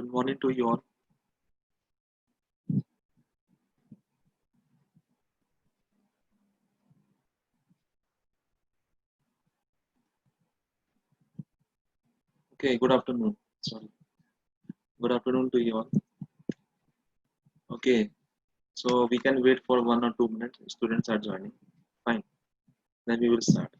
Good morning to you all. Okay, good afternoon. Sorry. Good afternoon to you all. Okay, so we can wait for 1 or 2 minutes. Students are joining. Fine. Then we will start.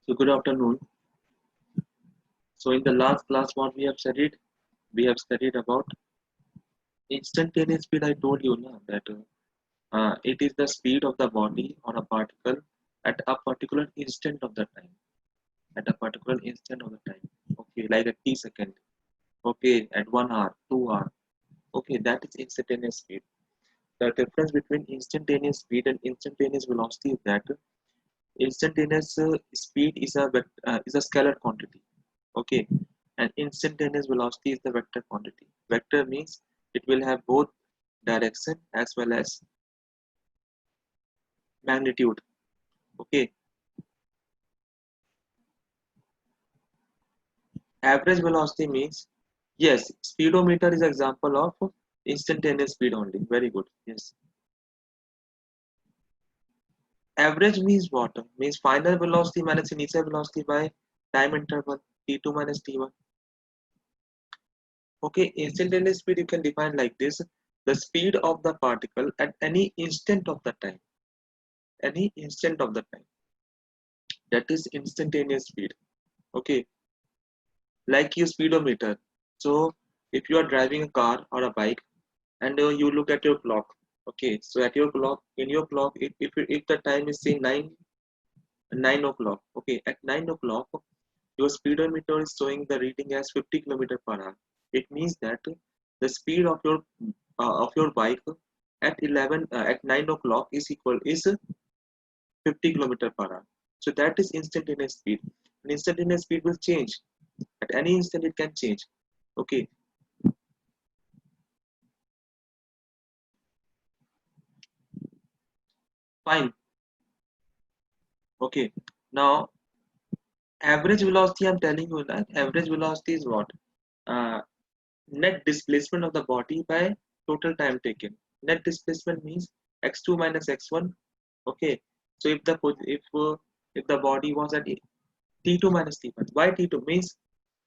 So good afternoon. So in the last class, what we have studied? We have studied about instantaneous speed. I told you na, that it is the speed of the body or a particle at a particular instant of the time. At a particular instant of the time. Okay, like a t-second. Okay, at 1 hour, 2 hour. Okay, that is instantaneous speed. The difference between instantaneous speed and instantaneous velocity is that instantaneous speed is a scalar quantity. Okay, and instantaneous velocity is the vector quantity. Vector means it will have both direction as well as magnitude. Okay, average velocity means, yes, speedometer is example of instantaneous speed only. Very good. Yes. Average means what? Means final velocity minus initial velocity by time interval t2 minus t1. Okay, instantaneous speed you can define like this: the speed of the particle at any instant of the time. Any instant of the time. That is instantaneous speed. Okay, like your speedometer. So if you are driving a car or a bike and you look at your clock. Okay, so at your clock, in your clock, if the time is say 9 o'clock. Okay, at 9 o'clock, your speedometer is showing the reading as 50 km per hour. It means that the speed of your bike at 9 o'clock is 50 km per hour. So that is instantaneous speed. And instantaneous speed will change at any instant. It can change. Okay, fine. Okay, now average velocity. I'm telling you that average velocity is what? Uh, Net displacement of the body by total time taken. Net displacement means x2 minus x1. Okay, so if the body was at t2 minus t1, why t2 means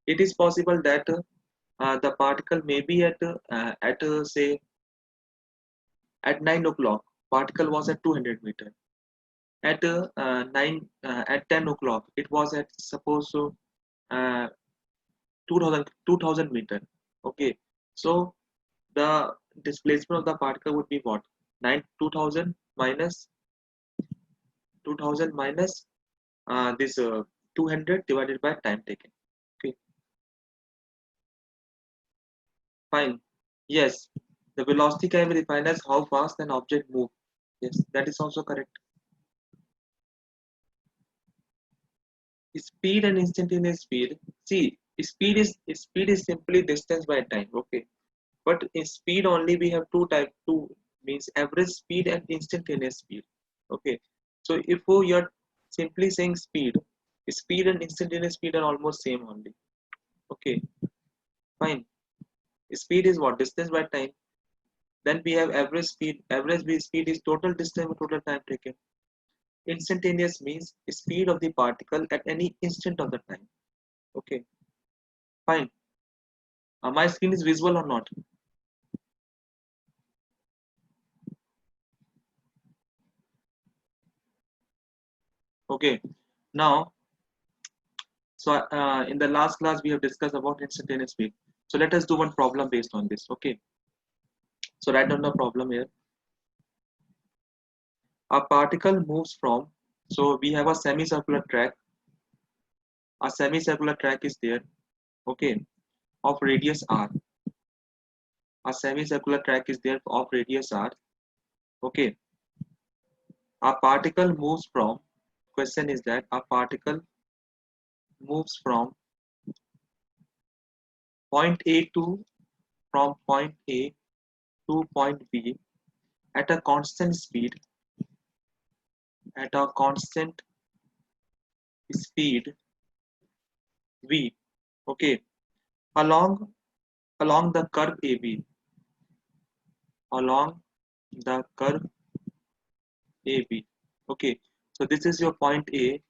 it is possible that the particle may be at say at 9 o'clock. Particle was at 200 meter. At 10 o'clock, it was at suppose so 2000 meter. Okay, so the displacement of the particle would be what? 2000 minus this 200 divided by time taken. Okay, fine. Yes, the velocity can be defined as how fast an object moves. Yes, that is also correct. Speed and instantaneous speed. See, speed is simply distance by time. Okay, but in speed only we have two type. Two means average speed and instantaneous speed. Okay, so if you're simply saying speed, speed and instantaneous speed are almost same only. Okay, fine. Speed is what? Distance by time. Then we have average speed. Speed is total distance by total time taken. Instantaneous means speed of the particle at any instant of the time. Okay, fine. My screen is visible or not? Okay. Now, so in the last class we have discussed about instantaneous speed. So let us do one problem based on this. Okay. So write down the problem here. A particle moves from, so we have a semicircular track. A semicircular track is there. Okay. Of radius r. A semicircular track is there of radius r. Okay. A particle moves from, question is that a particle moves from point A to, from point A to point B at a constant speed, at a constant speed v. Okay, along the curve AB, along the curve AB. Okay, so this is your point A,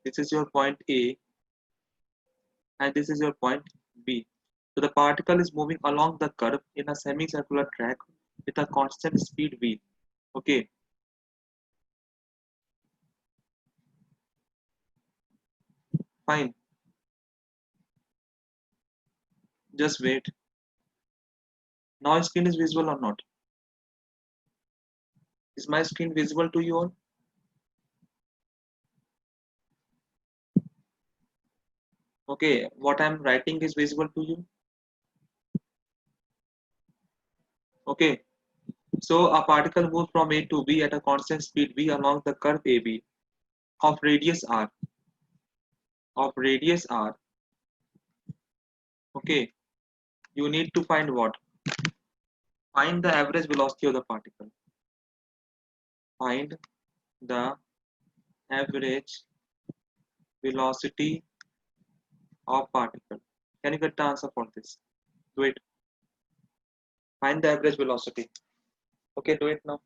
this is your point A, and this is your point B. So the particle is moving along the curve in a semicircular track with a constant speed v. Okay, fine. Just wait. Now screen is visible or not? Is my screen visible to you all? Okay, what I'm writing is visible to you. Okay, so a particle moves from A to B at a constant speed v along the curve AB of radius r. Of radius r. Okay, you need to find what? Find the average velocity of the particle. Find the average velocity of particle. Can you get the answer for this? Do it. Find the average velocity. Okay, do it now.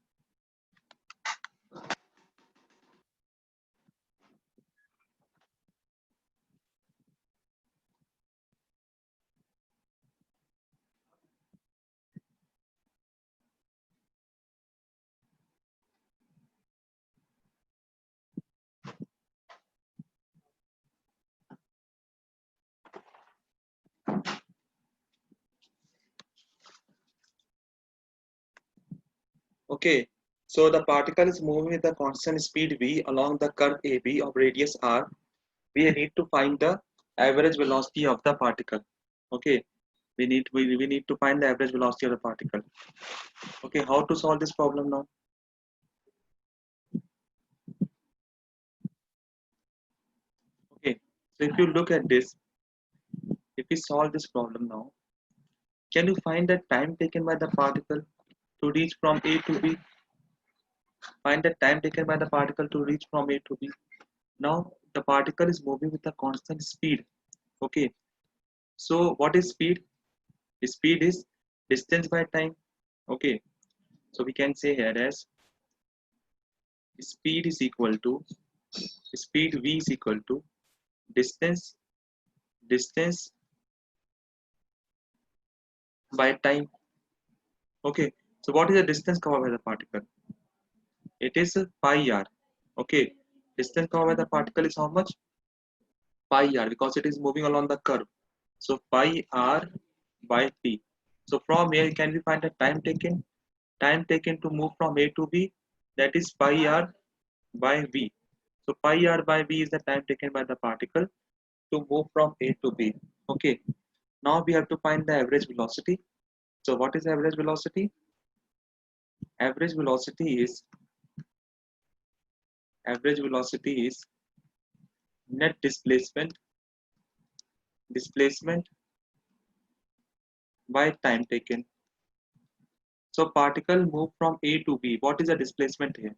Okay, so the particle is moving with a constant speed v along the curve AB of radius r. We need to find the average velocity of the particle. Okay, we need to find the average velocity of the particle. Okay, how to solve this problem now? Okay, so if you look at this, if we solve this problem now, can you find the time taken by the particle to reach from A to B? Find the time taken by the particle to reach from A to B. Now the particle is moving with a constant speed. Okay, so what is speed? Speed is distance by time. Okay, so we can say here as speed is equal to, speed v is equal to distance by time. Okay, so what is the distance covered by the particle? It is pi r. Okay, distance covered by the particle is how much? Pi r, because it is moving along the curve. So pi r by t. So from here can we find the time taken? Time taken to move from A to B, that is pi r by v. So pi r by v is the time taken by the particle to move from A to B. Okay. Now we have to find the average velocity. So what is average velocity? Average velocity is net displacement by time taken. So particle move from A to B. What is the displacement here?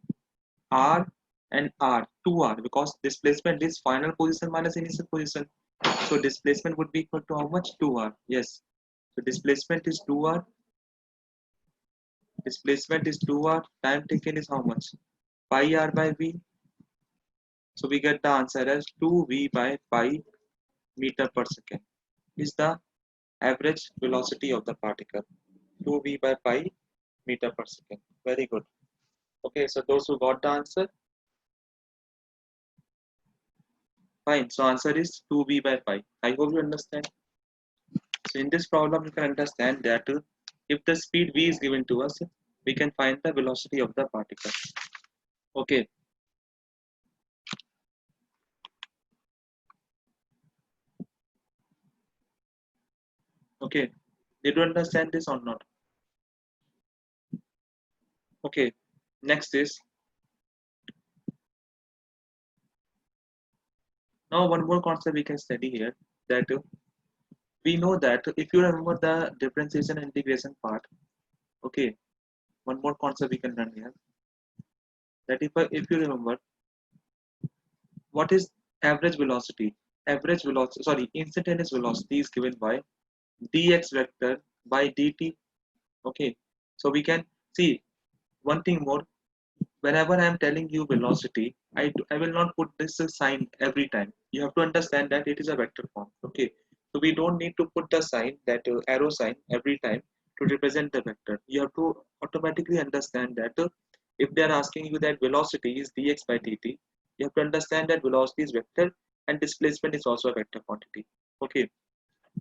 R and R, 2R, because displacement is final position minus initial position. So displacement would be equal to how much? 2R. Yes. So displacement is 2R. Displacement is 2R. Time taken is how much? Pi R by V. So we get the answer as 2V by pi meter per second is the average velocity of the particle. 2V by pi meter per second. Very good. Okay, so those who got the answer, fine. So answer is 2V by pi. I hope you understand. So in this problem, you can understand that if the speed v is given to us, we can find the velocity of the particle. Okay. Okay. Did you understand this or not? Okay. Next is, now one more concept we can study here, that we know that if you remember the differentiation and integration part, okay, one more concept we can learn here, that if you remember, what is average velocity? Average velocity, sorry, instantaneous velocity is given by dx vector by dt. Okay, so we can see one thing more. Whenever I am telling you velocity, I will not put this sign every time. You have to understand that it is a vector form. Okay, so we don't need to put the sign, that arrow sign, every time to represent the vector. You have to automatically understand that if they are asking you that velocity is dx by dt, you have to understand that velocity is vector and displacement is also a vector quantity. Okay,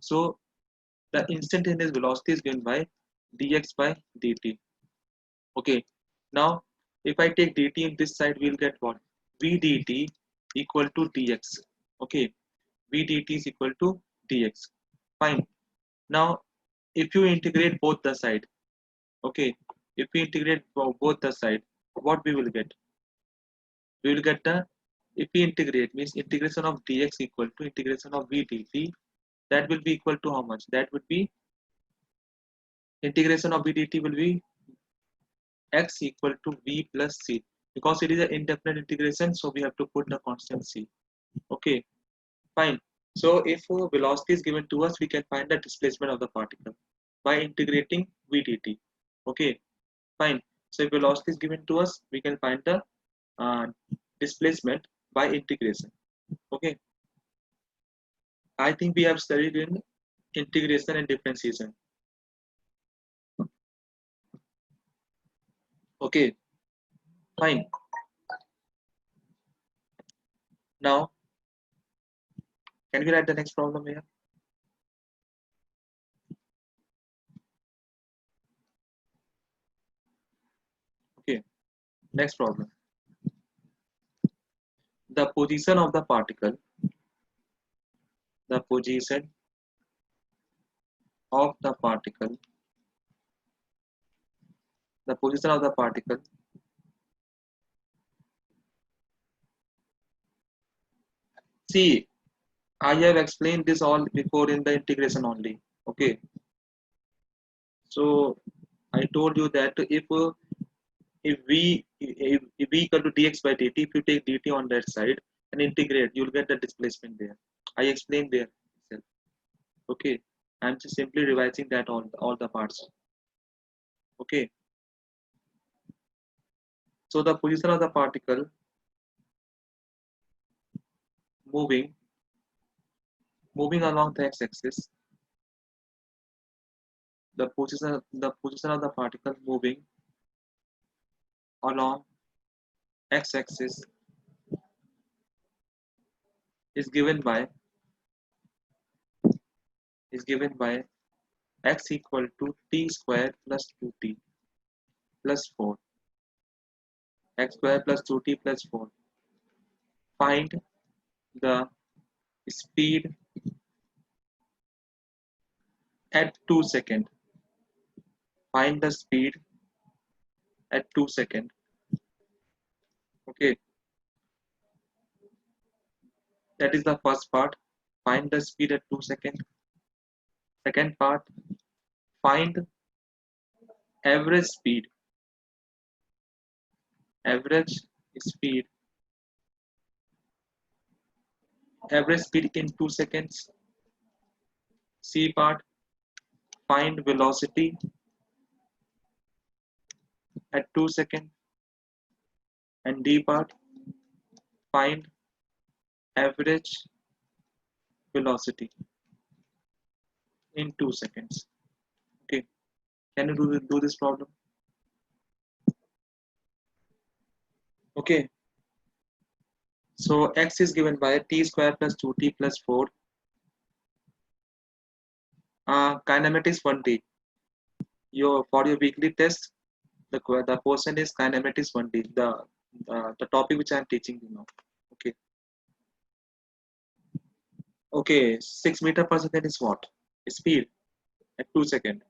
so the instantaneous velocity is given by dx by dt. Okay, now if I take dt in this side, we'll get what? V dt equal to dx. Okay, V dt is equal to dx. Fine. Now, if you integrate both the side, okay, if we integrate both the side, what we will get? We will get the, if we integrate, means integration of dx equal to integration of V dt, that will be equal to how much? That would be, integration of V dt will be x equal to v plus c, because it is an indefinite integration, so we have to put the constant c. Okay, fine. So if velocity is given to us, we can find the displacement of the particle by integrating v dt. Okay, fine. So if velocity is given to us, we can find the uh, displacement by integration. Okay, I think we have studied in integration and differentiation. Okay, fine. Now, can we write the next problem here? Okay, next problem. The position of the particle, the position of the particle, the position of the particle. See, I have explained this all before in the integration only. Okay, so I told you that if v equal to dx by dt, if you take dt on that side and integrate, you'll get the displacement there. I explained there itself. Okay, I'm just simply revising that all the parts. Okay, so the position of the particle moving along the x-axis, the position of the particle moving along x-axis is given by x equal to t square plus 2t plus 4, x square plus 2t plus 4. Find the speed at 2 seconds. Find the speed at 2 seconds. Okay, that is the first part. Find the speed at 2 seconds. Second part, find average speed. Average speed. Average speed in 2 seconds. C part, find velocity at 2 seconds. And D part, find average velocity in 2 seconds. Okay, can you do this problem? Okay, so x is given by t square plus 2t plus 4 Kinematics 1D. For your weekly test, the portion is kinematics 1D. The topic which I am teaching you now. Okay. Okay. 6 meter per second is what? Speed at 2 seconds.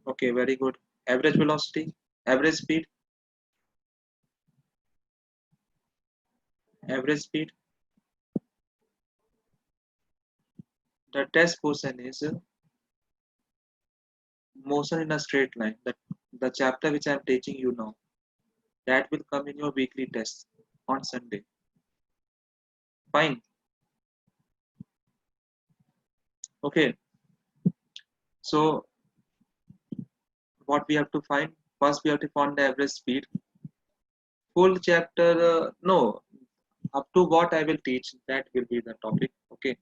Okay. Very good. Average velocity, average speed, average speed. The test portion is motion in a straight line. The chapter which I am teaching you now, that will come in your weekly test on Sunday. Fine. Okay. So what we have to find? First, we have to find the average speed. Full chapter, no, up to what I will teach, that will be the topic. Okay.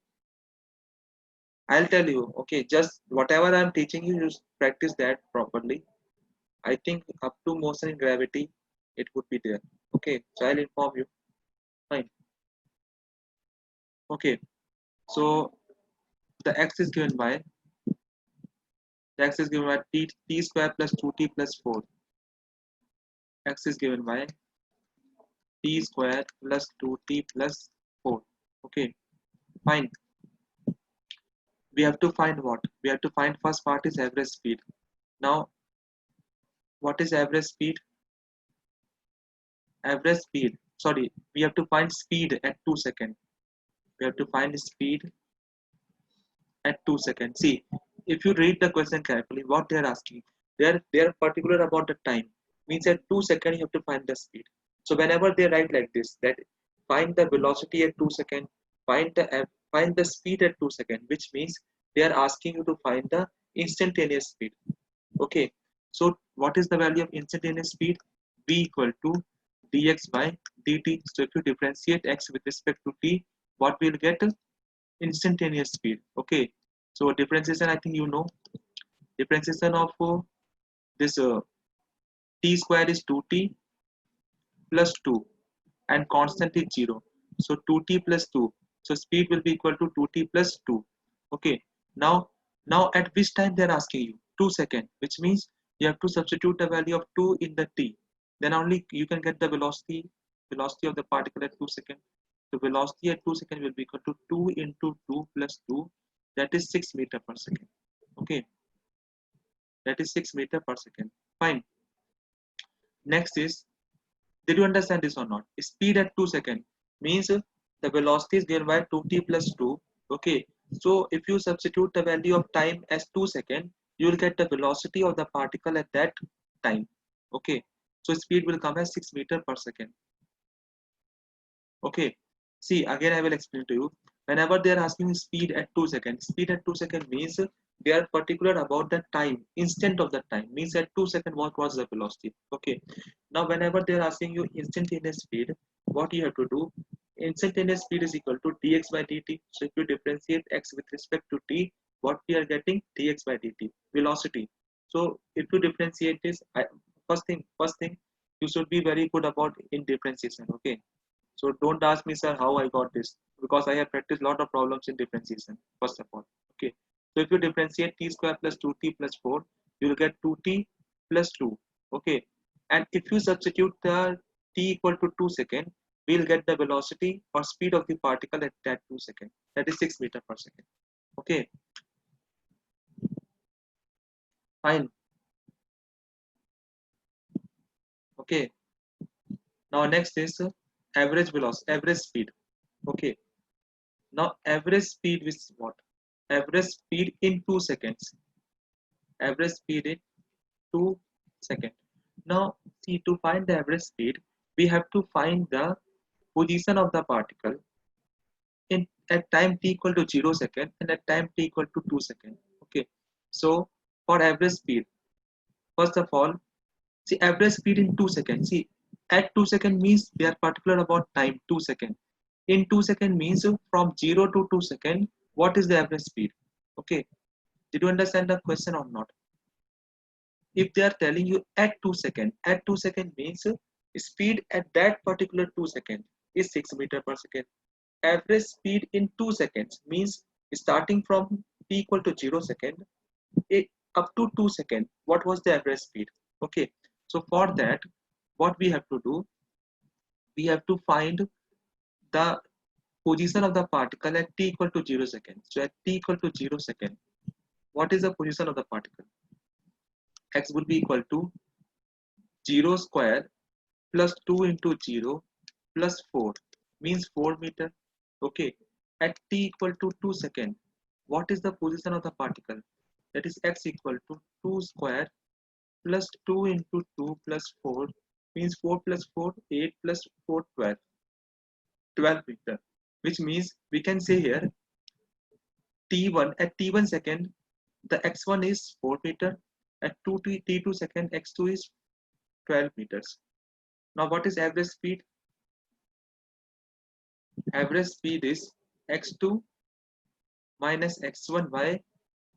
I'll tell you. Okay. Just whatever I'm teaching you, just practice that properly. I think up to motion in gravity, it would be there. Okay. So I'll inform you. Fine. Okay. So the x is given by t square plus 2t plus 4. X is given by t square plus 2t plus 4. Okay, fine. We have to find what? We have to find first part is average speed. Now, what is average speed? Average speed. Sorry, we have to find speed at 2 seconds. We have to find speed at 2 seconds. See, if you read the question carefully, what they are asking, they are particular about the time. Means at 2 seconds you have to find the speed. So whenever they write like this, that find the velocity at 2 seconds, find the speed at 2 seconds, which means they are asking you to find the instantaneous speed. Okay. So what is the value of instantaneous speed? V equal to dx by dt. So if you differentiate x with respect to t, what we'll get? Instantaneous speed. Okay. So differentiation, I think you know. Differentiation of this t square is 2t plus 2 and constant is 0. So 2t plus 2. So speed will be equal to 2t plus 2. Okay. Now at which time they are asking you? 2 seconds, which means you have to substitute the value of 2 in the t. Then only you can get the velocity of the particle at 2 seconds. The velocity at 2 seconds will be equal to 2 into 2 plus 2. That is 6 meter per second. Okay. That is 6 meter per second. Fine. Next is, did you understand this or not? Speed at 2 seconds means the velocity is given by 2t plus 2. Okay. So if you substitute the value of time as 2 seconds, you will get the velocity of the particle at that time. Okay. So speed will come as 6 meter per second. Okay. See, again I will explain to you. Whenever they are asking speed at 2 seconds, speed at 2 seconds means they are particular about the time, instant of the time. Means at 2 seconds what was the velocity. Okay. Now whenever they are asking you instantaneous speed, what you have to do? Instantaneous speed is equal to dx by dt. So if you differentiate x with respect to t, what we are getting? Dx by dt, velocity. So if you differentiate this, first thing, you should be very good about in differentiation. Okay. So don't ask me, sir, how I got this, because I have practiced a lot of problems in differentiation. First of all, okay. So if you differentiate t square plus 2t plus 4, you will get 2t plus 2. Okay. And if you substitute the t equal to 2 seconds, we will get the velocity or speed of the particle at that 2 seconds. That is 6 meter per second. Okay. Fine. Okay. Now next is average velocity, average speed. Okay. Now average speed is what? Average speed in 2 seconds. Average speed in 2 seconds. Now see, to find the average speed, we have to find the position of the particle in at time t equal to 0 second and at time t equal to 2 second. Okay. So for average speed, first of all, see average speed in 2 seconds. See, at 2 second means we are particular about time 2 second. In 2 second means from 0 to 2 second, what is the average speed? Okay. Did you understand the question or not? If they are telling you at 2 second means speed at that particular 2 second is 6 meter per second. Average speed in 2 seconds means Starting from t equal to 0 second, up to 2 second, what was the average speed? Okay, so for that, what we have to do, we have to find the position of the particle at t equal to 0 second. So at t equal to 0 second, what is the position of the particle? X would be equal to 0 square plus 2 into 0 plus 4 means 4 meter. Okay, at t equal to 2 second, what is the position of the particle? That is x equal to 2 square plus 2 into 2 plus 4 means 4 plus 4 8 plus 4 12 meter, which means we can say here t1 at t1 second the x1 is 4 meter, at 2 t2 second x2 is 12 meters. Now what is average speed? Average speed is x2 minus x1 by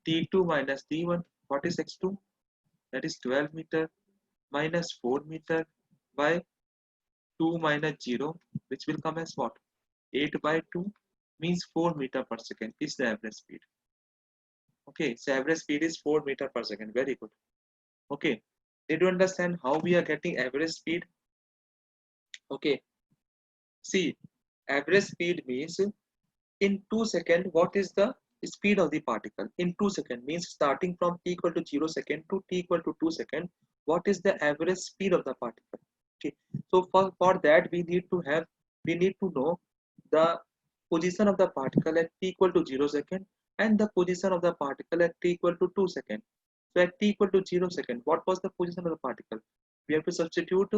t2 minus t1. What is x2? That is 12 meter minus 4 meter by 2 minus 0, which will come as what? 8 by 2 means 4 meter per second is the average speed. Okay, so average speed is 4 meter per second. Very good. Okay, did you understand how we are getting average speed? Okay, see, average speed means in 2 seconds, what is the speed of the particle? In 2 seconds means starting from t equal to 0 second to t equal to 2 second, what is the average speed of the particle? Okay, so for that we need to know the position of the particle at t equal to 0 second and the position of the particle at t equal to 2 second. So at t equal to 0 second, what was the position of the particle? We have to substitute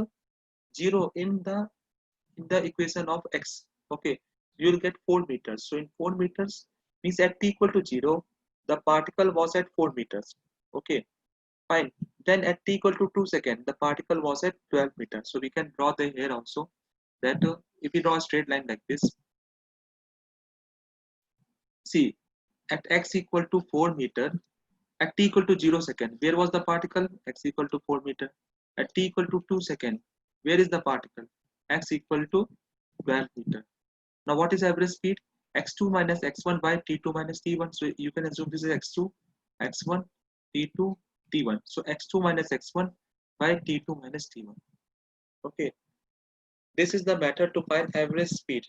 0 in the equation of x. Okay, you will get 4 meters. So in 4 meters means at t equal to 0, the particle was at 4 meters. Okay, fine. Then at t equal to 2 second, the particle was at 12 meters. So we can draw the here also that if we draw a straight line like this, see at x equal to 4 meter, at t equal to 0 second, where was the particle? X equal to 4 meter. At t equal to 2 second, where is the particle? X equal to 12 meter. Now what is average speed? X2 minus x1 by t2 minus t1. So you can assume this is x2, x1, t2, t1. So x2 minus x1 by t2 minus t1. Okay, this is the method to find average speed.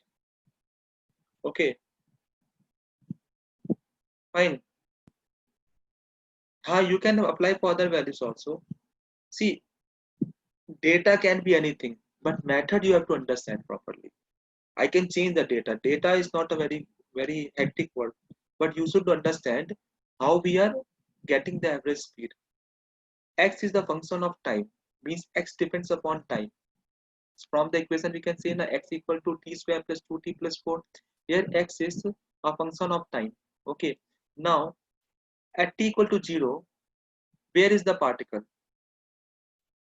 Okay, fine. You can apply for other values also. See, data can be anything, but method you have to understand properly. I can change the data. Data is not a very hectic word, but you should understand how we are getting the average speed. X is the function of time, means x depends upon time. From the equation we can say that x equal to t square plus 2t plus 4. Here x is a function of time. Okay. Now at t equal to 0, where is the particle?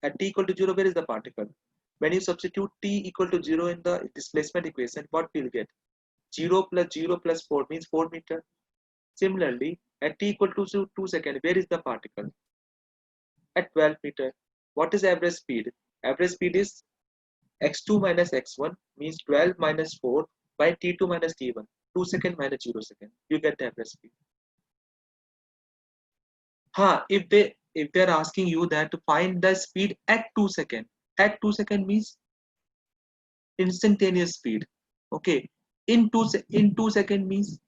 At t equal to 0, where is the particle? When you substitute t equal to 0 in the displacement equation, what we'll get? 0 plus 0 plus 4 means 4 meter. Similarly, at t equal to 2 second, where is the particle? At 12 meter. What is average speed? Average speed is x2 minus x1 means 12 minus 4 by t2 minus t1. 2 second minus 0 second. You get the average speed. If they're asking you that to find the speed at 2 second. At 2 second means instantaneous speed. Okay. In 2 second means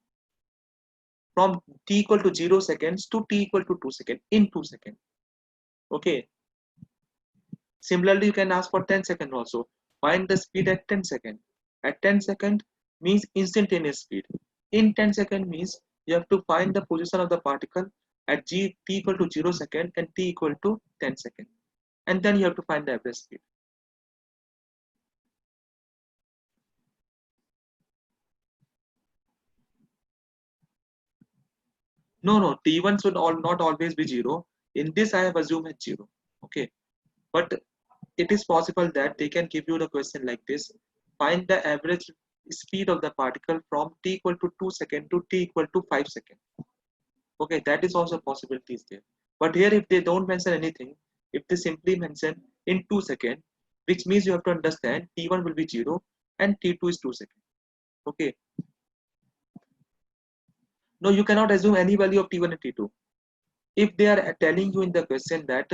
from t equal to 0 seconds to t equal to 2 second in 2 seconds. Okay. Similarly, you can ask for 10 second also. Find the speed at 10 second. At 10 second means instantaneous speed. In 10 second means you have to find the position of the particle at t equal to 0 second and t equal to 10 second. And then you have to find the average speed. No, t1 should not always be 0. In this, I have assumed it's 0. Okay. But it is possible that they can give you the question like this. Find the average speed of the particle from t equal to 2 second to t equal to 5 second. Okay, that is also possibilities there. But here if they don't mention anything, if they simply mention in 2 second, which means you have to understand t1 will be 0 and t2 is 2 second. Okay. No, you cannot assume any value of t1 and t2. If they are telling you in the question that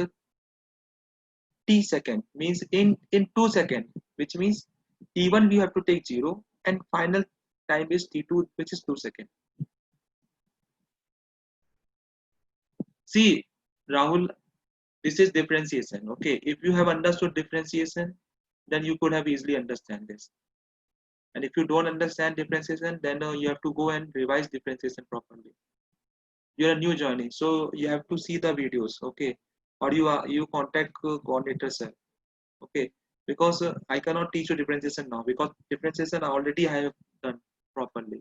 t second means in 2 seconds, which means t1 we have to take 0 and final time is t2, which is 2 seconds. See, Rahul, this is differentiation. Okay, if you have understood differentiation, then you could have easily understand this. And if you don't understand differentiation, then you have to go and revise differentiation properly. You're a new journey, so you have to see the videos, okay? Or you contact coordinator sir, okay? Because I cannot teach you differentiation now because differentiation already I have done properly.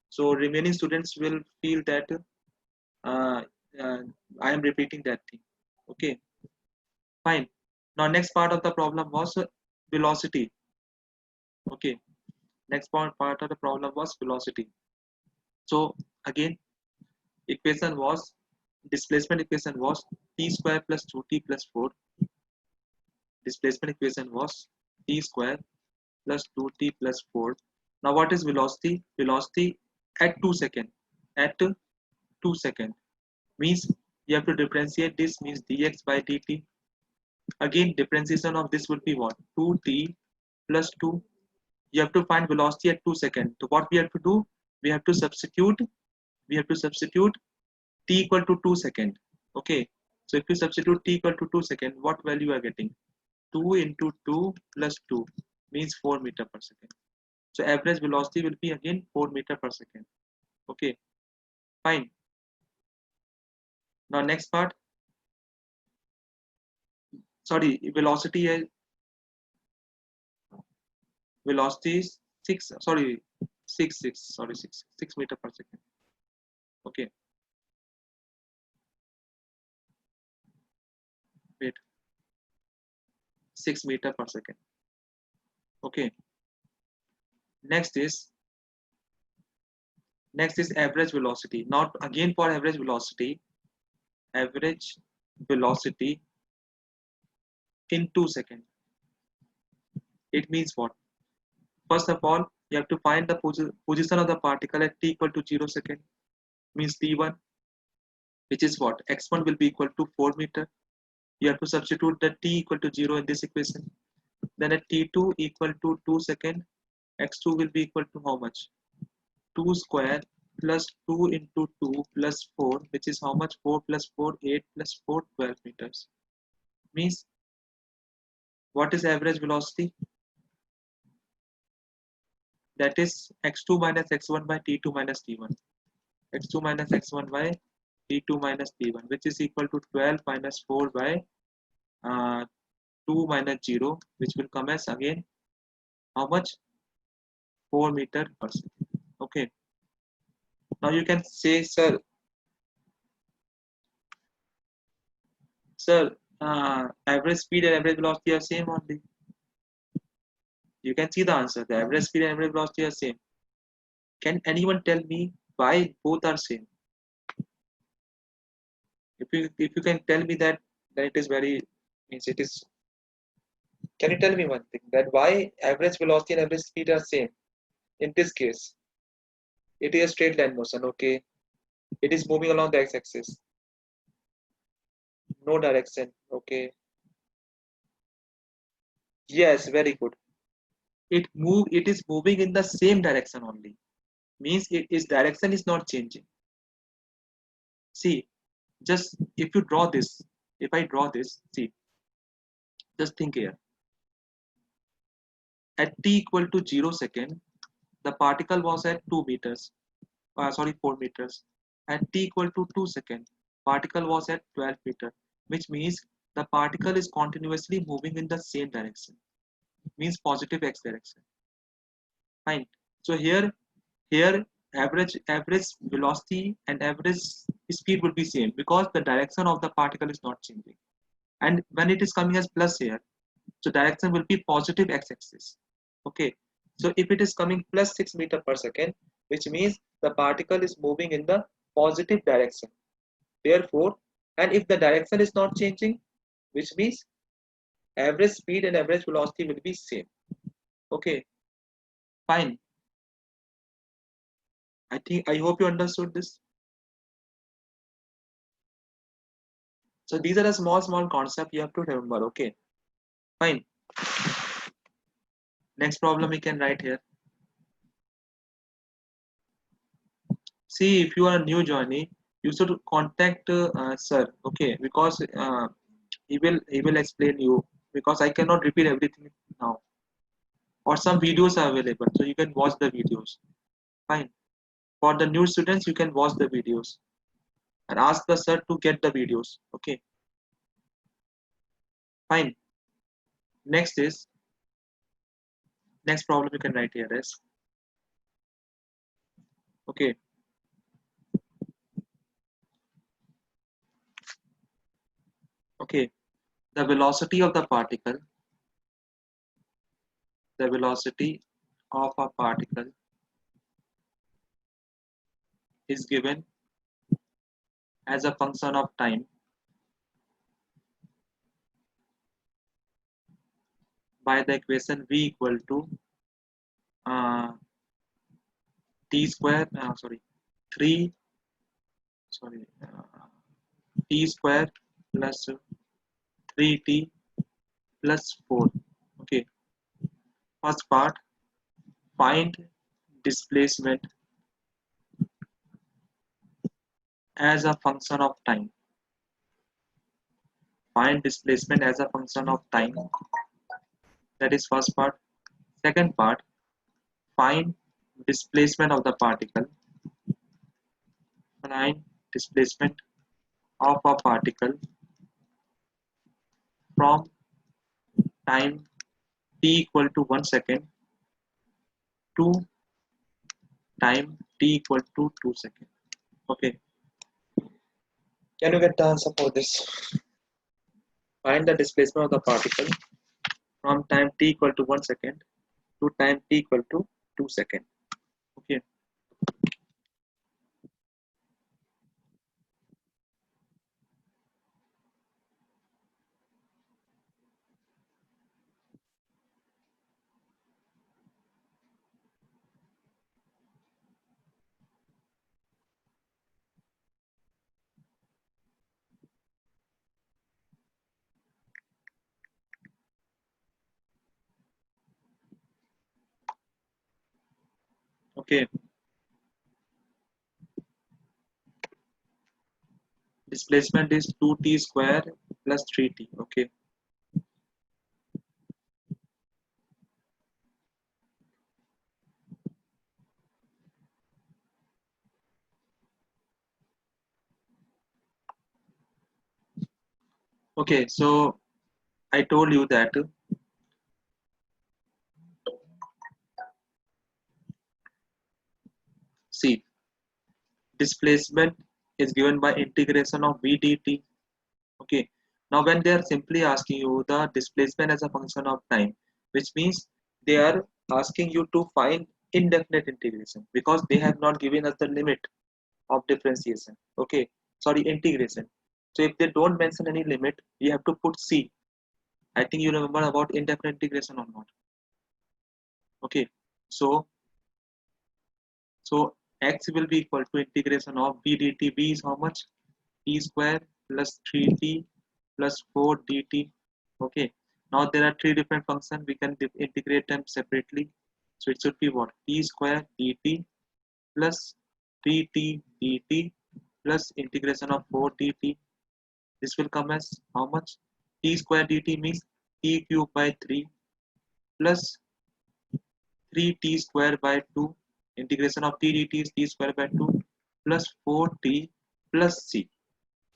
So remaining students will feel that uh, uh, I am repeating that thing. Okay, fine. Now next part of the problem was velocity. Okay, next part of the problem was velocity. So again, equation was displacement equation was t square plus 2t plus 4. Displacement equation was t square plus 2t plus 4. Now what is velocity? Velocity at 2 seconds. At 2 seconds means you have to differentiate this means dx by dt. Again differentiation of this would be what? 2t plus 2. You have to find velocity at 2 seconds. So what we have to do? We have to substitute. We have to substitute t equal to 2 seconds. Okay. So if you substitute t equal to 2 seconds, what value you are getting? 2 into 2 plus 2 means 4 meter per second. So average velocity will be again 4 meter per second. Okay, fine. Now next part. Sorry, velocity is 6. Sorry, 6. Sorry, 6 meter per second. Okay, wait, 6 meter per second. Okay. Next is average velocity. Not again for average velocity. Average velocity in 2 seconds. It means what? First of all, you have to find the position of the particle at t equal to 0 second. Means t1, which is what? x1 will be equal to 4 meter. You have to substitute the t equal to 0 in this equation. Then at t2 equal to 2 second, x2 will be equal to how much? 2 square plus 2 into 2 plus 4, which is how much? 4 plus 4, 8 plus 4, 12 meters. Means what is average velocity? That is x2 minus x1 by t2 minus t1. x2 minus x1 by t2 minus t1, which is equal to 12 minus 4 by 2 minus 0, which will come as again how much? 4 meter per second. Okay. Now you can say, sir, average speed and average velocity are same only. You can see the answer. The average speed and average velocity are same. Can anyone tell me why both are same? If you can tell me that, then it is very means it is. Can you tell me one thing that why average velocity and average speed are same? In this case, it is a straight line motion. Okay, it is moving along the x-axis. No direction. Okay. Yes, very good. It is moving in the same direction only. Means its direction is not changing. See, just if you draw this, if I draw this, see, just think here. At t equal to 0 second, the particle was at 2 meters. Sorry, 4 meters. At t equal to 2 second, particle was at 12 meter, which means the particle is continuously moving in the same direction. Means positive x direction. Fine. So here average velocity and average speed will be same because the direction of the particle is not changing. And when it is coming as plus here, so direction will be positive x-axis. Okay. So if it is coming plus 6 meter per second, which means the particle is moving in the positive direction. Therefore, and if the direction is not changing, which means average speed and average velocity will be same. Okay, fine. I hope you understood this. So these are a small concept you have to remember. Okay, fine. Next problem we can write here. See, if you are a new joinee, you should contact sir. Okay, because he will explain you, because I cannot repeat everything now. Or some videos are available, so you can watch the videos. Fine. For the new students, you can watch the videos and ask the sir to get the videos. Okay, fine. Next is next problem you can write here is, okay. Okay, the velocity of the particle, the velocity of a particle is given as a function of time by the equation v equal to uh, t square. Sorry, 3. Sorry, t square plus 3t plus 4. Okay, first part, find displacement as a function of time. Find displacement as a function of time. That is first part. Second part, find displacement of the particle. Find displacement of a particle from time t equal to 1 second to time t equal to 2 seconds. Okay, can you get the answer for this? Find the displacement of the particle from time t equal to 1 second to time t equal to 2 seconds. Okay, okay. Displacement is 2t square plus 3t. Okay, okay. So I told you that, see, displacement is given by integration of v dt. Okay. Now, when they are simply asking you the displacement as a function of time, which means they are asking you to find indefinite integration, because they have not given us the limit of differentiation. Okay. Sorry, integration. So if they don't mention any limit, we have to put c. I think you remember about indefinite integration or not. Okay. So so x will be equal to integration of v dt. V is how much? T square plus 3t plus 4 dt. Okay, now there are three different functions, we can integrate them separately. So it should be what? T square dt plus 3t dt plus integration of 4 dt. This will come as how much? T square dt means t cube by 3 plus 3t square by 2. Integration of t dt is t square by 2 plus 4t plus c.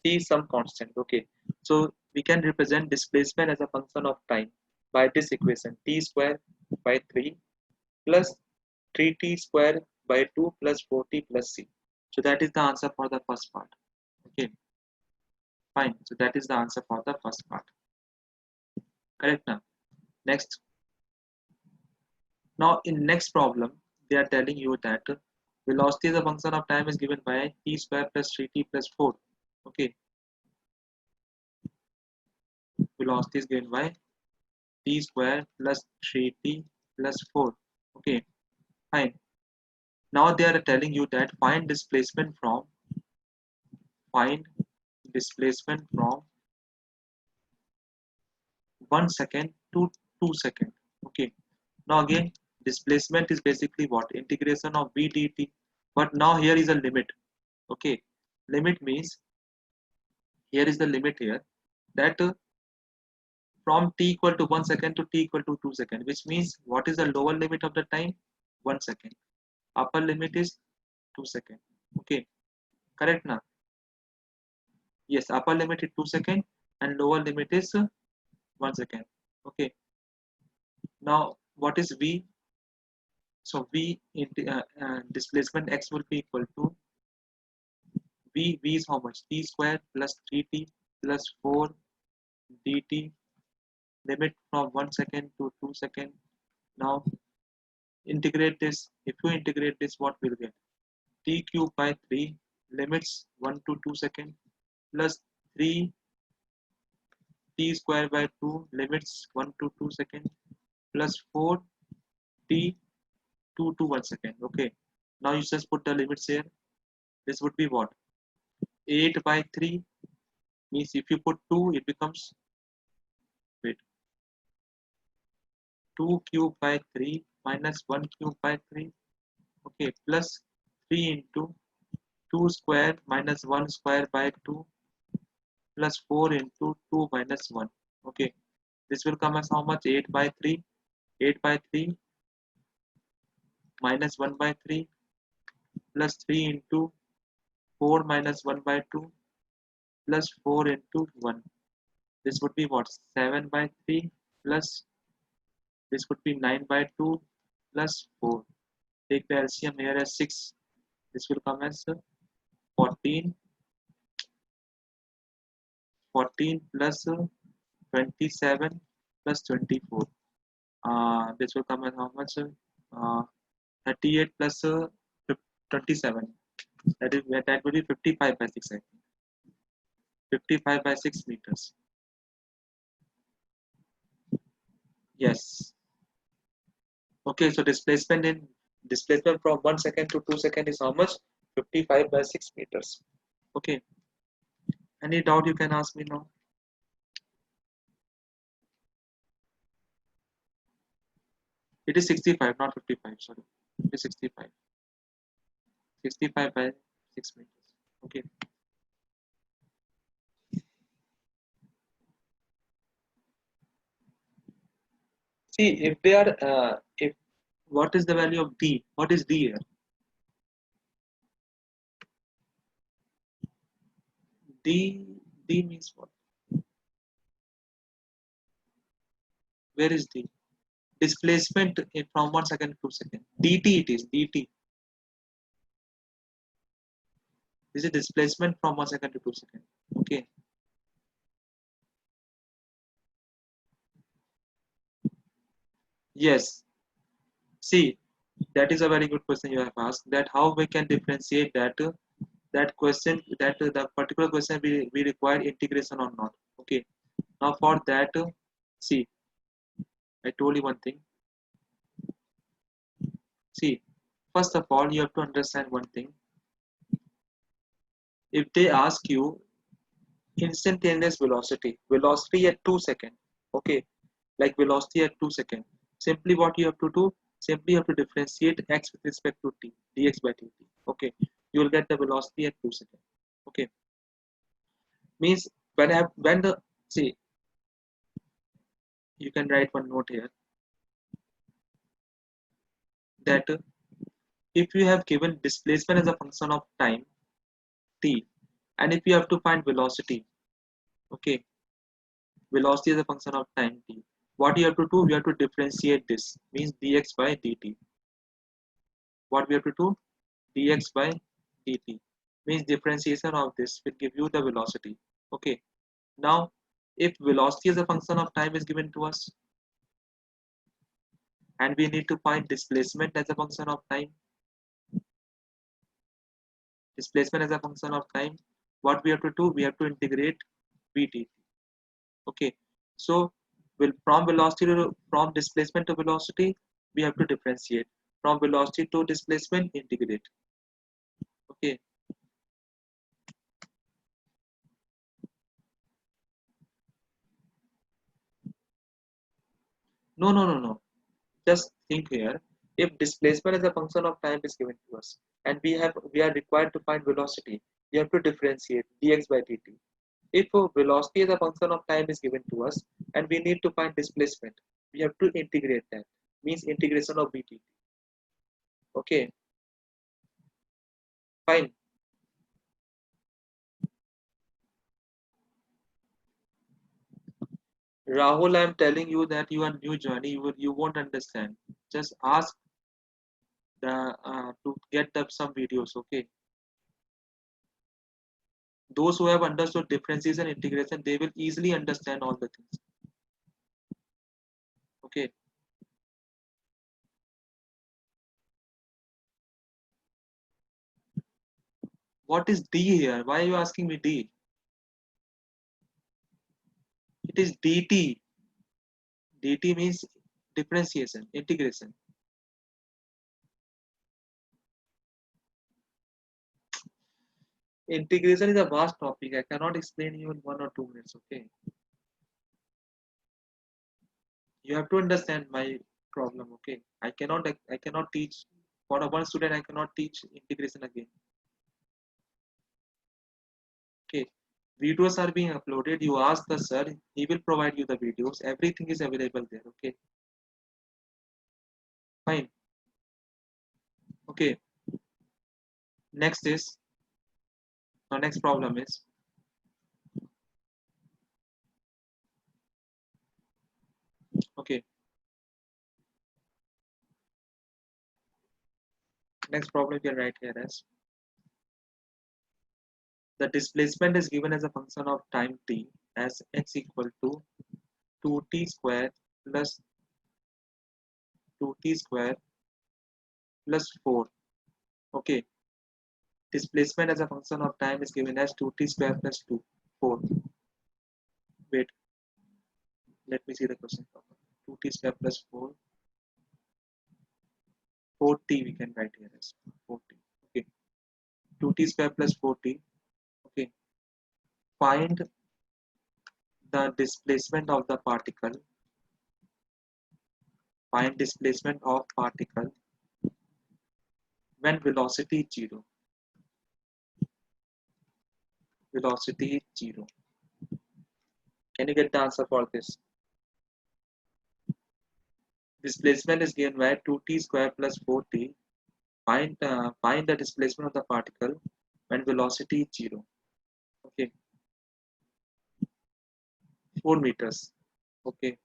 T is some constant. Okay, so we can represent displacement as a function of time by this equation: t square by 3 plus 3t square by 2 plus 4t plus c. So that is the answer for the first part. Okay, fine. So that is the answer for the first part. Correct now. Next. Now in next problem, they are telling you that velocity as a function of time is given by t square plus 3t plus 4. Okay, velocity is given by t square plus 3t plus 4. Okay, fine. Now they are telling you that find displacement from 1 second to 2 second. Okay. Now again, displacement is basically what? Integration of v dt. But now here is a limit. Okay. Limit means here is the limit here that from t equal to 1 second to t equal to 2 second, which means what is the lower limit of the time? 1 second. Upper limit is 2 second. Okay. Correct now? Yes, upper limit is 2 second and lower limit is 1 second. Okay. Now what is v? So v displacement x will be equal to v is how much? T square plus 3t plus 4 dt, limit from 1 second to 2 second. Now integrate this. If you integrate this, what will get? T cube by 3 limits 1 to 2 second plus 3 t square by 2 limits 1 to 2 second plus 4 t 2 to 1 second. Okay. Now you just put the limits here. This would be what? 8 by 3 means if you put 2, it becomes, wait, 2 cube by 3 minus 1 cube by 3. Okay. Plus 3 into 2 square minus 1 square by 2 plus 4 into 2 minus 1. Okay. This will come as how much? 8 by 3. 8 by 3 minus 1 by 3 plus 3 into 4 minus 1 by 2 plus 4 into 1. This would be what? 7 by 3 plus this would be 9 by 2 plus 4. Take the LCM here as 6. This will come as 14 plus 27 plus 24. This will come as how much? 38 plus 27. That will be 55 by 6, I think. 55 by 6 meters. Yes. Okay, so displacement from 1 second to 2 second is how much? 55 by 6 meters. Okay. Any doubt you can ask me now? It is 65, not 55. Sorry. It is 65. 65 by 6 meters. Okay. See, if they are, if what is the value of d? What is d here? D means what? Where is d? Displacement from 1 second to 2 second. dt it is dt. This is displacement from 1 second to 2 second. Okay. Yes. See, that is a very good question you have asked. That how we can differentiate that question, that the particular question we require integration or not. Okay. Now for that, see, I told you one thing. See, first of all, you have to understand one thing. If they ask you instantaneous velocity at 2 seconds, okay, like velocity at 2 seconds, simply what you have to do, simply you have to differentiate x with respect to t, dx by dt. Okay, you will get the velocity at 2 seconds. Okay, means when the, see, you can write one note here that if you have given displacement as a function of time t, and if you have to find velocity, okay, velocity is a function of time t, what you have to do, you have to differentiate this, means dx by dt. What we have to do, dx by dt, means differentiation of this will give you the velocity. Okay, now if velocity as a function of time is given to us and we need to find displacement as a function of time, displacement as a function of time, what we have to do, we have to integrate v dt. Okay, so from velocity to, from displacement to velocity, we have to differentiate. from velocity to displacement, integrate. Okay. No. Just think here. If displacement as a function of time is given to us, and we are required to find velocity, you have to differentiate dx by dt. If velocity as a function of time is given to us, and we need to find displacement, we have to integrate that. Means integration of dt. Okay, fine. Rahul, I am telling you that you are new journey. You won't understand. Just ask the to get up some videos. Okay, those who have understood differences and integration, they will easily understand all the things. Okay, what is d here? Why are you asking me d? It is dt. dt means differentiation, integration. Integration is a vast topic. I cannot explain you in 1 or 2 minutes. Okay, you have to understand my problem. Okay, I cannot teach for a one student. I cannot teach integration again. Okay, videos are being uploaded. You ask the sir, he will provide you the videos. Everything is available there. Okay, fine. Okay, next is the next problem is okay. Next problem you can write here as the displacement is given as a function of time t as x equal to 2t square plus 2t square plus 4. Okay, displacement as a function of time is given as 2t square plus 2 4. Wait, let me see the question. 2t square plus 4 4t we can write here as 4t. Okay, 2t square plus 4t. Okay, find the displacement of the particle. Find displacement of particle when velocity is 0. Velocity is 0. Can you get the answer for this? Displacement is given by 2t square plus 4t. Find the displacement of the particle when velocity is 0. Okay, 4 meters. Okay,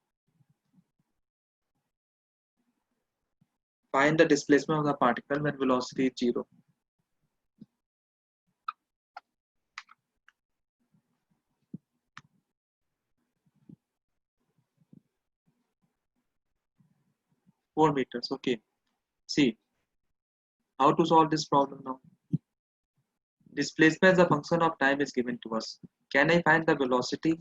find the displacement of the particle when velocity is 0. Four meters. Okay, see how to solve this problem now. Displacement as a function of time is given to us. Can I find the velocity?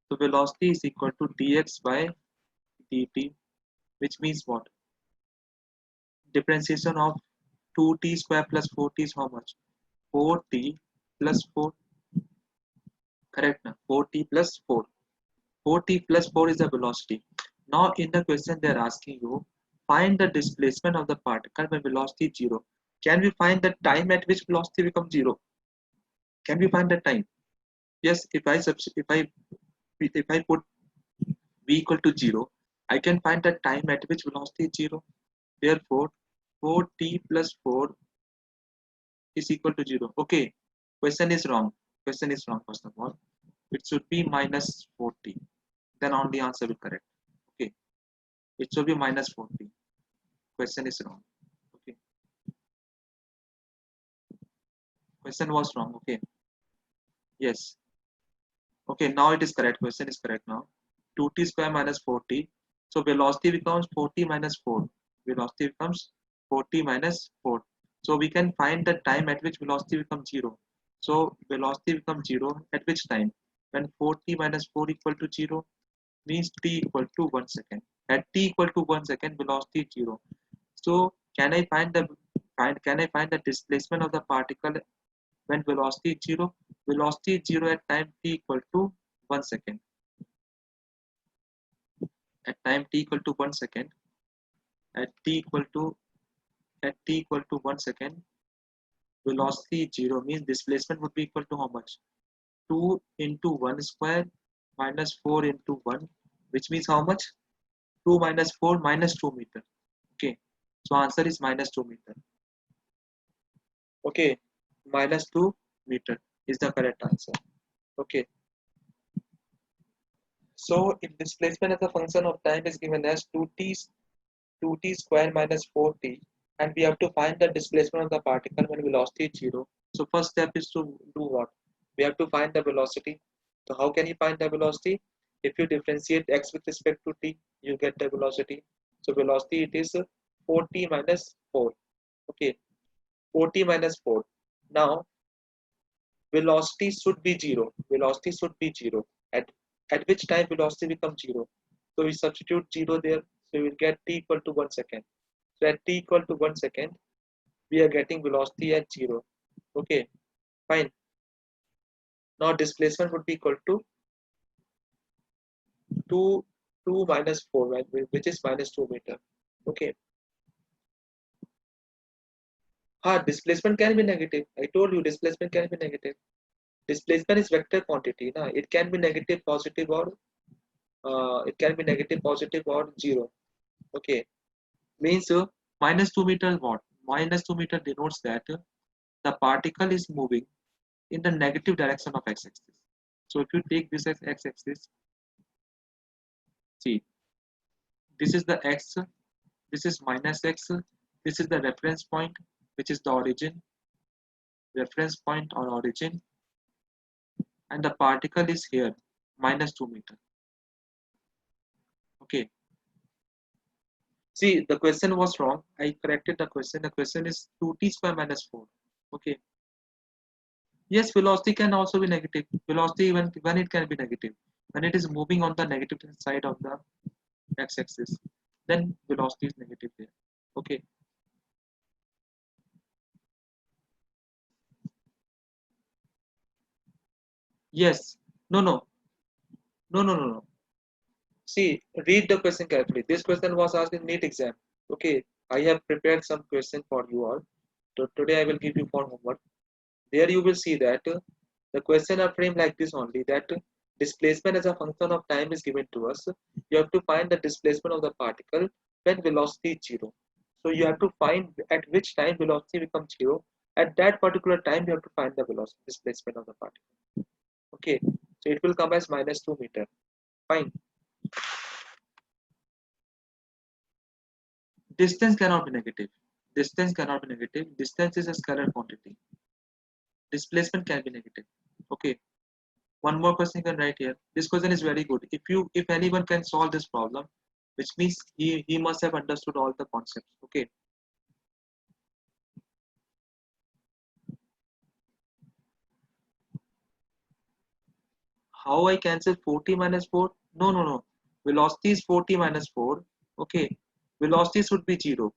So velocity is equal to dx by dt, which means what? Differentiation of 2t square plus 4t is how much? 4t plus 4. Correct now. 4t plus 4. 4t plus 4 is the velocity. Now in the question they are asking you, find the displacement of the particle when velocity is 0. Can we find the time at which velocity becomes 0? Can we find the time? Yes, if I put v equal to 0, I can find the time at which velocity is 0. Therefore, 4t plus 4 is equal to 0. Okay, question is wrong. Question is wrong first of all. It should be minus 4t. Then only answer will correct. Okay, it should be minus 4t. Question is wrong. Okay, question was wrong. Okay, yes. Okay, now it is correct. Question is correct now. 2t square minus 4t. So velocity becomes 4t minus 4. Velocity becomes 4t minus 4. So we can find the time at which velocity becomes 0. So velocity becomes 0 at which time? When 4t minus 4 equal to 0 means t equal to 1 second. At t equal to 1 second, velocity is 0. So can I find the displacement of the particle when velocity is 0? Velocity is 0 at time t equal to 1 second. At time t equal to 1 second, at t equal to 1 second, velocity is 0 means displacement would be equal to how much? 2 into 1 square minus 4 into 1, which means how much? 2 minus 4 minus 2 meter. Okay, so answer is minus 2 meter. Okay, minus 2 meter is the correct answer. Okay, so if displacement as a function of time is given as 2t square minus 4t, and we have to find the displacement of the particle when velocity is 0. So first step is to do what? We have to find the velocity. So how can you find the velocity? If you differentiate x with respect to t, you get the velocity. So velocity it is 4t minus 4. Okay, 4t minus 4. Now velocity should be 0. Velocity should be 0. At which time velocity becomes 0? So we substitute 0 there. So we will get t equal to 1 second. So at t equal to 1 second, we are getting velocity at 0. Okay, fine. Now displacement would be equal to 2, 2 minus 4, right, which is minus 2 meter. Okay. Displacement can be negative. I told you displacement can be negative. Displacement is vector quantity. Now it can be negative, positive, or it can be negative, positive, or 0. Okay. Means minus 2 meter what? Minus 2 meter denotes that the particle is moving in the negative direction of x-axis. So if you take this as x-axis, see, this is the x, this is minus x, this is the reference point, which is the origin, reference point or origin, and the particle is here, minus 2 meter. Okay. See, the question was wrong. I corrected the question. The question is 2t square minus 4. Okay. Yes, velocity can also be negative. Velocity when it can be negative. When it is moving on the negative side of the x-axis, then velocity is negative there. Okay. Yes. No, no. No, no, no, no. See, read the question carefully. This question was asked in NEET exam. Okay. I have prepared some question for you all. So today I will give you for homework. There you will see that the question are framed like this only, that displacement as a function of time is given to us. You have to find the displacement of the particle when velocity is 0. So you have to find at which time velocity becomes 0. At that particular time you have to find the velocity displacement of the particle. Okay, so it will come as minus 2 meter. Fine. Distance cannot be negative. Distance cannot be negative. Distance is a scalar quantity. Displacement can be negative. Okay. One more question you can write here. This question is very good. If anyone can solve this problem, which means he must have understood all the concepts. Okay. How I cancel 40 minus 4? No, no, no. Velocity is 40 minus 4. Okay. Velocity should be 0.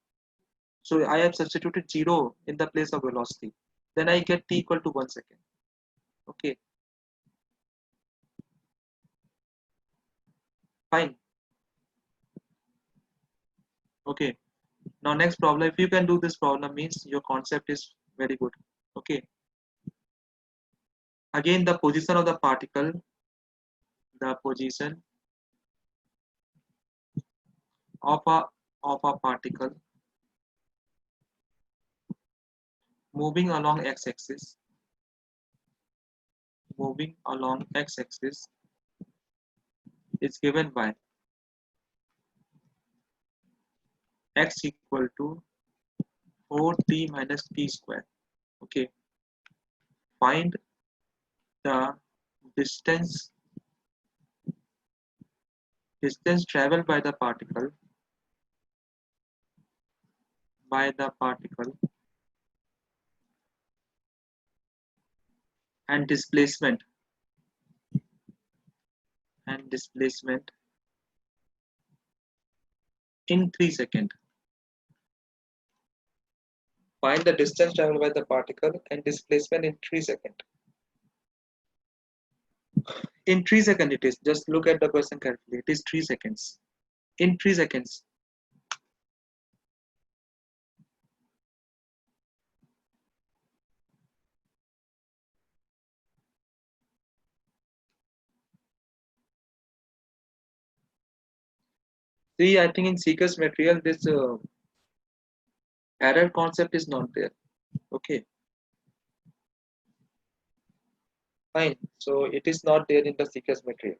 So I have substituted 0 in the place of velocity. Then I get t equal to 1 second. Okay. Fine. Okay. Now next problem. If you can do this problem means your concept is very good. Okay. Again the position of the particle. The position of a particle moving along x-axis is given by x equal to 4t minus t square. Okay, find the distance traveled by the particle and displacement in 3 seconds. Find the distance traveled by the particle and displacement in 3 seconds. In 3 seconds it is. Just look at the question carefully. It is 3 seconds. In 3 seconds. See, I think in Seeker's material, this error concept is not there. Okay, fine. So it is not there in the Seeker's material.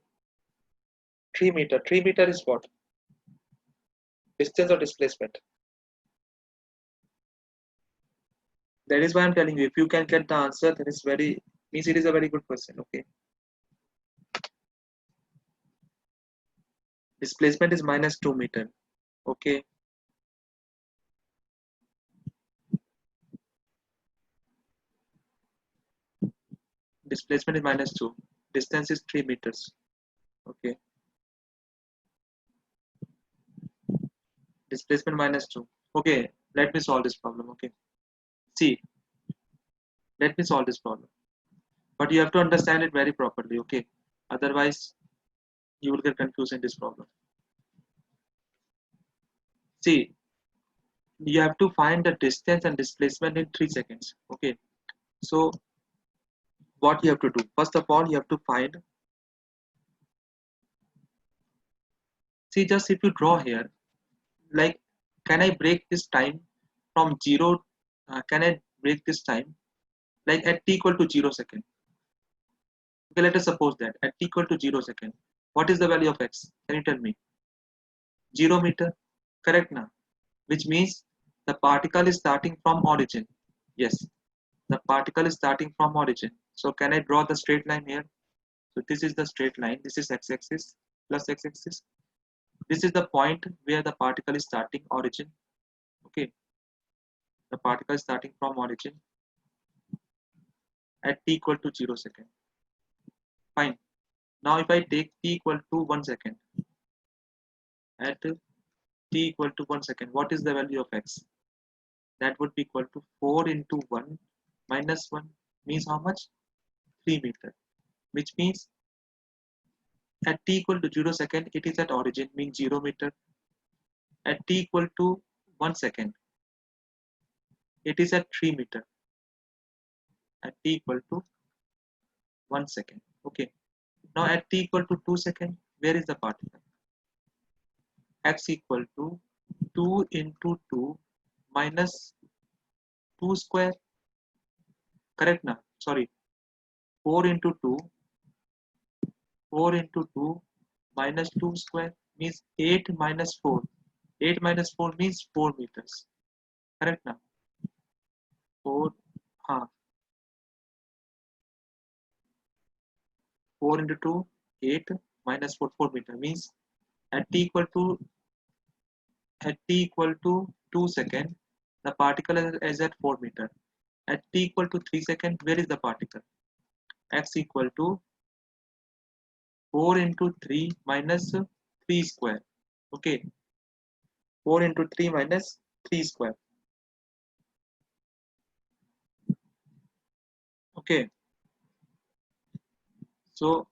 3 meter. 3 meter is what? Distance or displacement? That is why I'm telling you. If you can get the answer, then it's very means it is a very good question. Okay. Displacement is minus 2 meter. Okay. Displacement is minus 2. Distance is 3 meters. Okay. Displacement minus 2. Okay. Let me solve this problem. Okay. See, let me solve this problem. But you have to understand it very properly. Okay. Otherwise, you will get confused in this problem. See, you have to find the distance and displacement in 3 seconds. Okay. So, what you have to do? First of all, you have to find. See, just if you draw here, like, can I break this time from 0? Can I break this time like at t equal to 0 second? Okay, let us suppose that at t equal to 0 second, what is the value of x? Can you tell me? 0 meter, correct now? Which means the particle is starting from origin. Yes, the particle is starting from origin. So can I draw the straight line here? So this is the straight line. This is x-axis plus x-axis. This is the point where the particle is starting origin. Okay, the particle is starting from origin at t equal to 0 second. Fine. Now if I take t equal to 1 second, at t equal to 1 second, what is the value of x? That would be equal to 4 into 1 minus 1 means how much? 3 meter. Which means at t equal to 0 second, it is at origin, means 0 meter. At t equal to 1 second, it is at 3 meter. At t equal to 1 second. Okay. Now at t equal to 2 second, where is the particle? X equal to 2 into 2 minus 2 square. Correct now? Sorry. 4 into 2. 4 into 2 minus 2 square means 8 minus 4. 8 minus 4 means 4 meters. Correct now? 4, 4 into 2, 8 minus 4, 4 meter means at t equal to 2 second, the particle is at 4 meter. At t equal to 3 second, where is the particle? X equal to 4 into 3 minus 3 square. Okay. 4 into 3 minus 3 square. Okay. So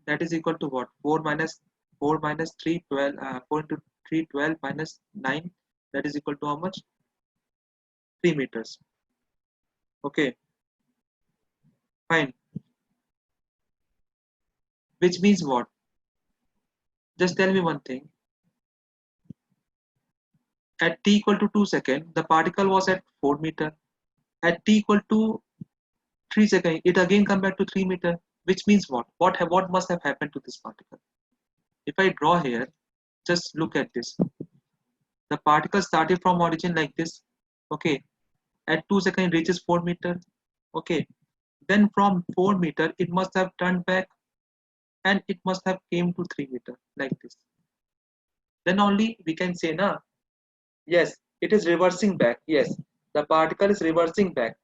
that is equal to what? 4 minus 3, 12. 4 into 3, 12 minus 9. That is equal to how much? 3 meters. Okay. Fine. Which means what? Just tell me one thing. At t equal to 2 second, the particle was at 4 meter. At t equal to 3 second, it again come back to 3 meter. Which means what? What must have happened to this particle? If I draw here, just look at this. The particle started from origin like this. Okay. At 2 second, it reaches 4 meter. Okay. Then from 4 meter, it must have turned back and it must have came to 3 meter like this. Then only we can say, na, yes, it is reversing back. Yes, the particle is reversing back.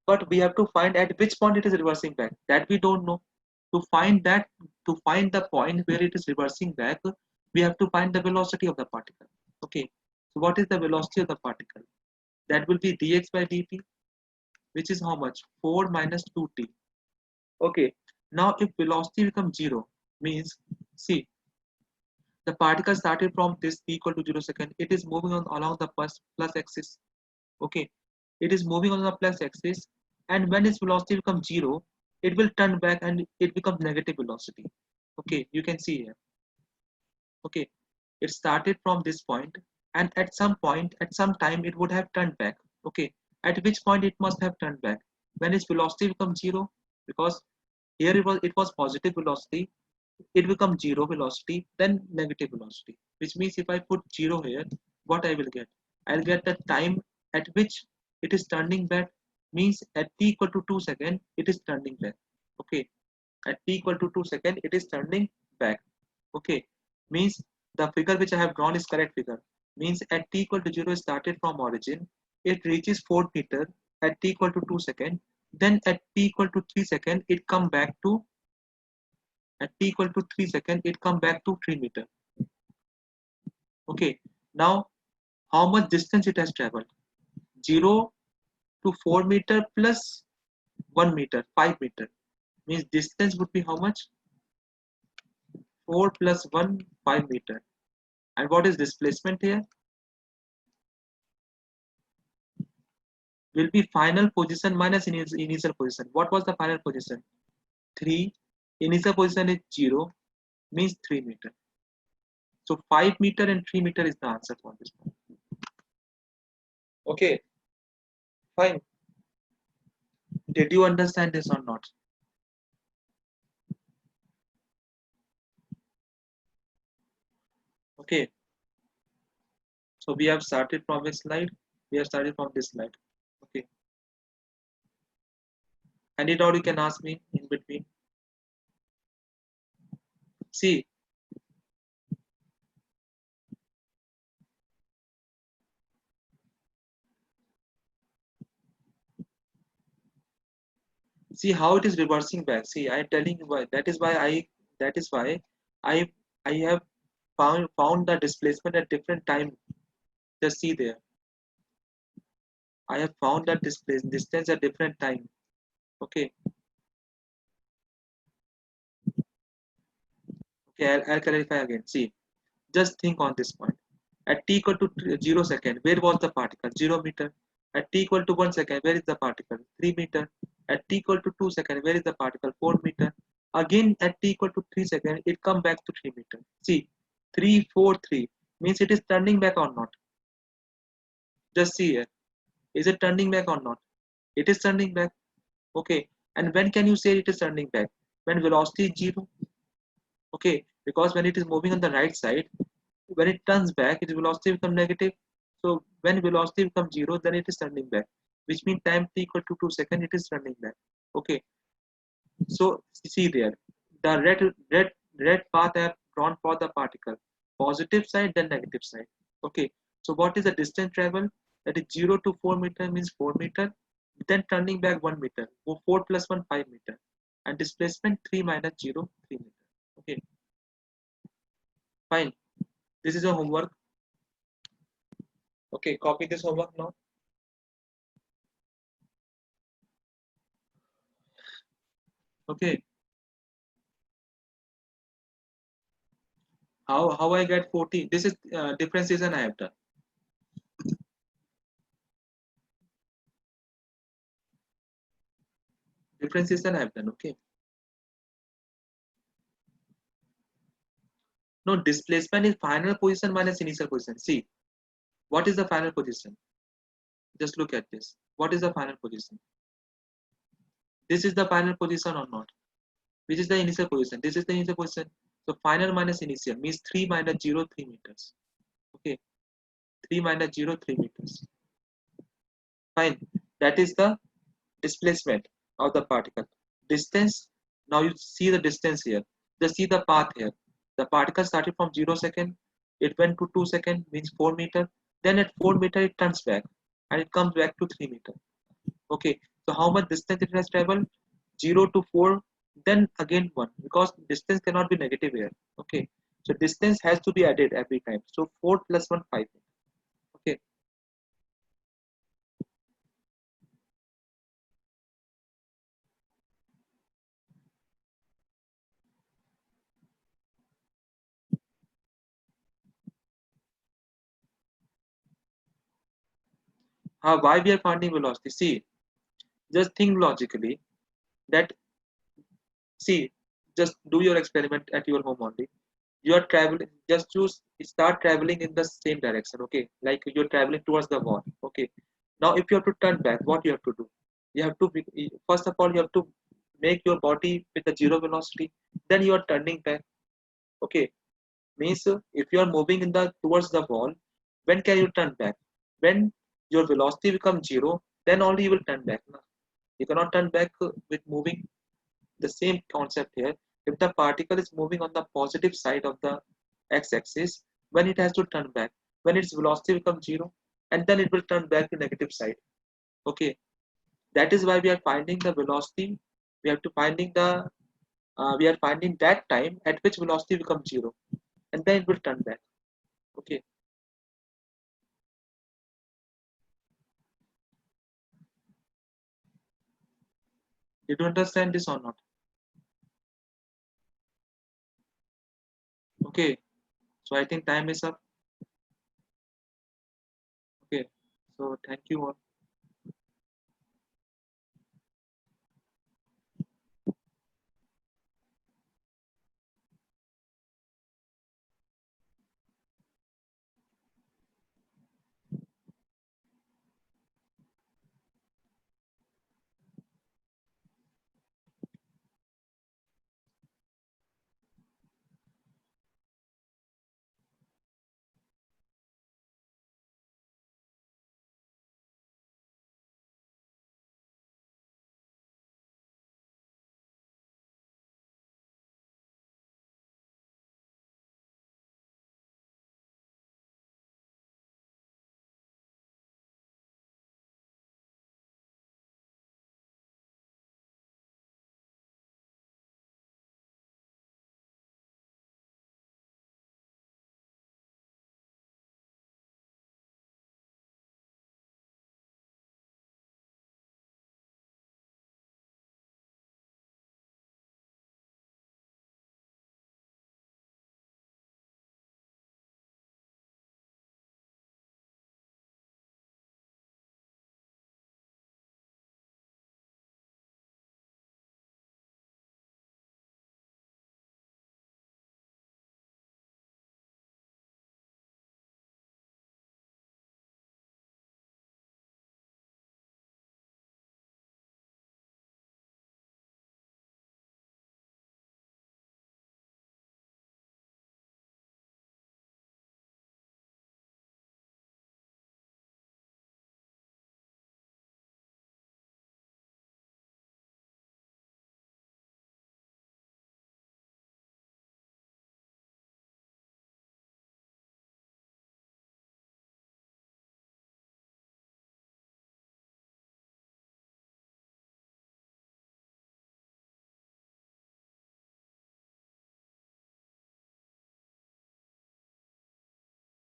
But we have to find at which point it is reversing back. That we don't know. To find the point where it is reversing back, we have to find the velocity of the particle. Okay, so what is the velocity of the particle? That will be dx by dt, which is how much? 4 minus 2t. Okay, now if velocity becomes 0, means, see, the particle started from this t equal to 0 second, it is moving on along the plus axis. Okay, it is moving on the plus axis, and when its velocity becomes 0, it will turn back and it becomes negative velocity. Okay, you can see here. Okay, it started from this point, and at some point, at some time, it would have turned back. Okay, at which point it must have turned back? When its velocity becomes 0, because here it was positive velocity, it becomes 0 velocity, then negative velocity, which means if I put 0 here, what I will get? I'll get the time at which it is turning back, means at t equal to 2 seconds, it is turning back. Okay, at t equal to 2 seconds, it is turning back. Okay, means the figure which I have drawn is correct figure. Means at t equal to 0 started from origin, it reaches 4 meter at t equal to 2 seconds, then at t equal to 3 seconds, it come back to, at t equal to 3 seconds, it come back to 3 meter. Okay, now how much distance it has traveled? 0 to 4 meter plus 1 meter, 5 meter. Means distance would be how much? 4 plus 1, 5 meter. And what is displacement here? Will be final position minus initial position. What was the final position? 3. Initial position is 0, means 3 meter. So 5 meter and 3 meter is the answer for this one. Okay, fine. Did you understand this or not? Okay, so we have started from a slide. We have started from this slide. Okay, any doubt you can ask me in between. See, see how it is reversing back. See, I am telling you why. That is why I I have found the displacement at different time. Just see there. I have found that distance at different time. Okay. Okay, I'll clarify again. See, just think on this point. At t equal to 0 second, where was the particle? 0 meter. At t equal to 1 second, where is the particle? 3 meter. At t equal to 2 second, where is the particle? 4 meter. Again, at t equal to 3 second, it come back to 3 meter. See, 3, 4, 3 means it is turning back or not. Just see here. Is it turning back or not? It is turning back. Okay. And when can you say it is turning back? When velocity is 0. Okay. Because when it is moving on the right side, when it turns back, its velocity becomes negative. So when velocity becomes 0, then it is turning back. Which means time t equal to 2 seconds, it is turning back. Okay. So see there. The red path I have drawn for the particle. Positive side, then negative side. Okay. So what is the distance travel? That is 0 to 4 meter means 4 meter. Then turning back 1 meter. 4 plus 1, 5 meter. And displacement 3 minus 0, 3 meter. Okay. Fine. This is a homework. Okay. Copy this homework now. Okay. How I get 40? This is differentiation I have done. Differentiation I have done. Okay. No, displacement is final position minus initial position. See, what is the final position? Just look at this. What is the final position? This is the final position or not? Which is the initial position? This is the initial position. So final minus initial means 3 minus 0, 3 meters. Okay. 3 minus 0, 3 meters. Fine. That is the displacement of the particle. Distance. Now you see the distance here. Just see the path here. The particle started from 0 second. It went to 2 second means 4 meter. Then at 4 meter it turns back and it comes back to 3 meter. Okay. So how much distance it has traveled? 0 to 4, then again 1, because distance cannot be negative here. Okay. So distance has to be added every time. So 4 plus 1, 5. Okay. Why we are finding velocity? See, just think logically that, see, just do your experiment at your home only. You are traveling, just choose, start traveling in the same direction. Okay. Like you're traveling towards the wall. Okay. Now, if you have to turn back, what you have to do? You have to, first of all, you have to make your body with a zero velocity. Then you are turning back. Okay. Means if you are moving in the towards the wall, when can you turn back? When your velocity becomes zero, then only you will turn back. No? You cannot turn back with moving. The same concept here. If the particle is moving on the positive side of the x-axis, when it has to turn back, when its velocity becomes zero, and then it will turn back to negative side. Okay, that is why we are finding the velocity. We have to finding the we are finding that time at which velocity becomes zero, and then it will turn back. Okay, did you understand this or not? Okay, so I think time is up. Okay, so thank you all.